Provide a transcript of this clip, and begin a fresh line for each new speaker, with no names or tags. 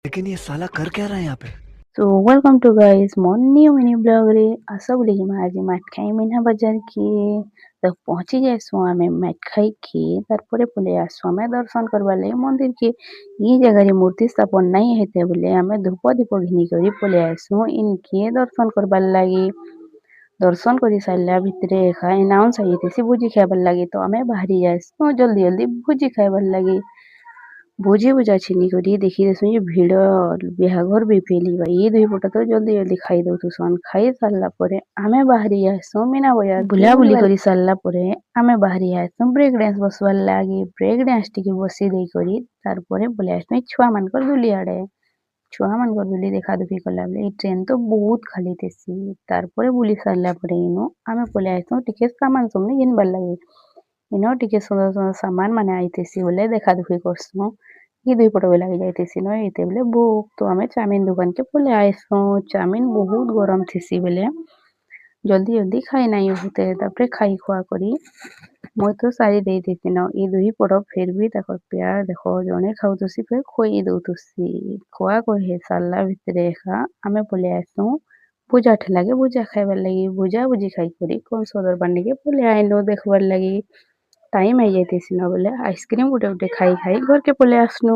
लेकिन ये साला कर क्या रहा है यहाँ पे।
So welcome to guys more new mini blog रे आशा बोली कि मैं आज माठ खाई मीना बाजार के तो पहुंची जाइसु आमे माठ खाई के तारपरे पले आसु आमे दर्शन करबा ले मंदिर के ई जगह रे मूर्ति स्थापन नहीं हेते बोले आमे धूप दीप घिनी करी पले आसु इनके दर्शन करबा लागी दर्शन करी सारला भितरे एखा अनाउंस आइतेसी भोजी खाइबार लागी तो आमे बाहरी जाइसु जल्दी जल्दी भोजी खाइबार लागी भोजी भुजा छिनिकरी देखिदेसु जे भिड़ बिहाघर भी फैलिबा ଇ ଦୁଇପଟ ତ ଜଲ୍ଦି ଜଲ୍ଦି ଖାଇ ଦଉଥିସନ୍ ଖାଇ ସାରିଲା ପରେ ଆମେ ବାହାରି ଆସୁ ମୀନା ବଜାର ବୁଲାବୁଲି କରି ସାରିଲା ପରେ ଆମେ ବାହାରି ଆସୁ ବ୍ରେକ୍ ଡ୍ୟାନ୍ସ ବସବାର୍ ଲାଗି ବ୍ରେକ୍ ଡ୍ୟାନ୍ସ ଟିକେ ବସି ଦେଇକରି ତାର ପରେ ପଲେଇ ଆସୁ ଛୁଆମାନଙ୍କର ଦୁଲି ଆଡେ ଛୁଆମାନଙ୍କର ଦୁଲି ଦେଖା ଦୁଖି କଲା ବେଲେ ଇ ଟ୍ରେନ୍ ତ ବହୁତ ଖାଲି ଥିସି ତାରପରେ ବୁଲି ସାରିଲା ପରେ ଇନୁ ଆମେ ପଲେଇ ଆସୁ ଟିକେ ସାମାନ ସବୁ ଘିନବାର୍ ଲାଗି ଇନ ଟିକେ ସୁନ୍ଦର ସୁନ୍ଦର ସାମାନ ମାନେ ଆଇଥିସି ବୋଲେ ଦେଖା ଦୁଖି କରସୁଁ ଇ ଦୁଇପଟ ଲାଗି ଯାଇଥିସି ନ ଏତେବେଲେ ବୁକ୍ ତ ଆମେ ଚାଉମିନ दुकान के पले आइसु चाउमिन बहुत गरम थिसी बेले जल्दी जल्दी खाई नहीं होते तापरे खाई खुआ करी मुई तो सारी दे देती न इ दुही पट फिर भी ताकर प्यार देखो जने खाउतसी फिर खोई दउतसी खुआ को हे साला भितरे एखा आमे पले आइसु भुजा ठेला के भुजा खाइबार लगी भुजा भुजी खाई करी कौन सदर बांडी के पले आइलो देखबार लगी टाइम आई जाइतेसी न बोले आइसक्रीम गुटे गुटे खाई खाई घर के पले आसनु।